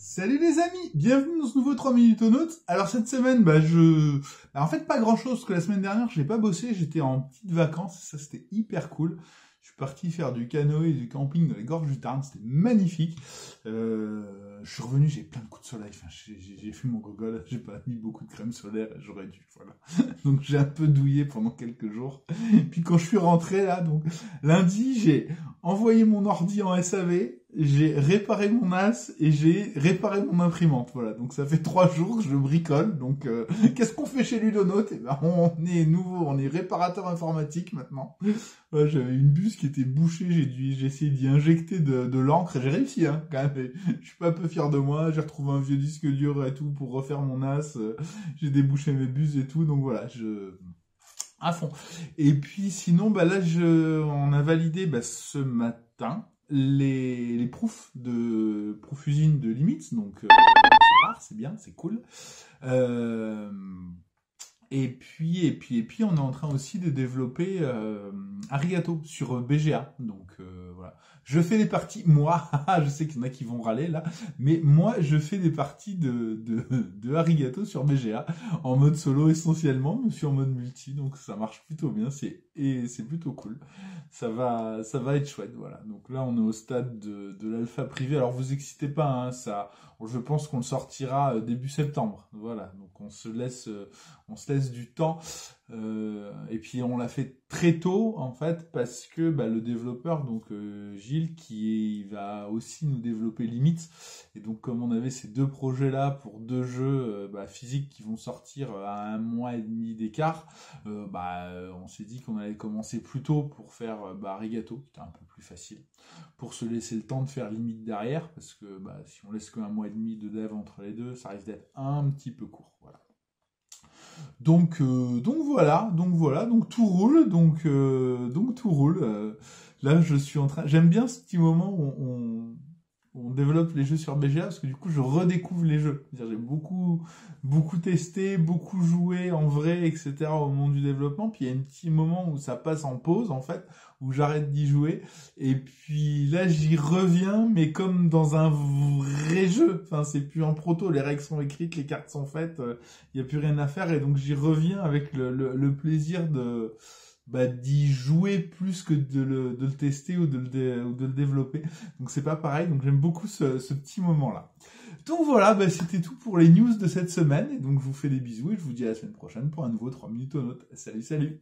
Salut les amis, bienvenue dans ce nouveau 3 minutes au note. Alors cette semaine, en fait pas grand chose, parce que la semaine dernière j'ai pas bossé, j'étais en petites vacances, ça c'était hyper cool. Je suis parti faire du canoë et du camping dans les gorges du Tarn, c'était magnifique. Je suis revenu, j'ai plein de coups de soleil, enfin, j'ai fait mon gogol, j'ai pas mis beaucoup de crème solaire, j'aurais dû, voilà. Donc j'ai un peu douillé pendant quelques jours. Puis quand je suis rentré là, donc lundi, j'ai envoyé mon ordi en SAV, j'ai réparé mon NAS et j'ai réparé mon imprimante. Voilà, donc ça fait 3 jours que je bricole. Donc qu'est-ce qu'on fait chez Ludonote? Eh ben, on est nouveau, on est réparateur informatique maintenant. Ouais, j'avais une buse qui était bouchée, j'ai essayé d'y injecter de l'encre et j'ai réussi, hein, quand même. Et je suis pas un peu fier de moi, j'ai retrouvé un vieux disque dur et tout pour refaire mon NAS, j'ai débouché mes buses et tout, donc voilà, à fond. Et puis sinon, là, on a validé ce matin les proofs de proofusine de Limits, donc c'est rare, c'est bien, c'est cool. Et puis, on est en train aussi de développer Arigato sur BGA. Donc voilà. Je fais des parties, moi, je sais qu'il y en a qui vont râler là, mais moi je fais des parties de Arigato sur BGA, en mode solo essentiellement, mais aussi en mode multi, donc ça marche plutôt bien, c'est plutôt cool. Ça va être chouette, voilà. Donc là on est au stade de l'alpha privé, alors vous excitez pas, hein, je pense qu'on le sortira début septembre, voilà. Donc on se laisse du temps, et puis on l'a fait très tôt en fait parce que le développeur donc Gilles il va aussi nous développer Limits, et donc comme on avait ces deux projets là pour deux jeux physiques qui vont sortir à 1 mois et demi d'écart, on s'est dit qu'on allait commencer plus tôt pour faire Arigato, qui était un peu plus facile, pour se laisser le temps de faire Limite derrière, parce que si on laisse que 1 mois et demi de dev entre les deux, ça risque d'être un petit peu court, voilà. Donc voilà, donc tout roule, donc tout roule. Là, je suis en train, j'aime bien ce petit moment où on développe les jeux sur BGA, parce que du coup, je redécouvre les jeux. C'est-à-dire, j'ai beaucoup testé, beaucoup joué en vrai, etc. au moment du développement. Puis il y a un petit moment où ça passe en pause, en fait, où j'arrête d'y jouer. Et puis là, j'y reviens, mais comme dans un vrai jeu. Enfin, c'est plus un proto, les règles sont écrites, les cartes sont faites, il n'y a plus rien à faire. Et donc, j'y reviens avec le plaisir d'y jouer plus que de le tester ou de le développer. Donc c'est pas pareil, donc j'aime beaucoup ce petit moment-là. Donc voilà, c'était tout pour les news de cette semaine, et donc je vous fais des bisous et je vous dis à la semaine prochaine pour un nouveau 3 minutes au note. Salut, salut!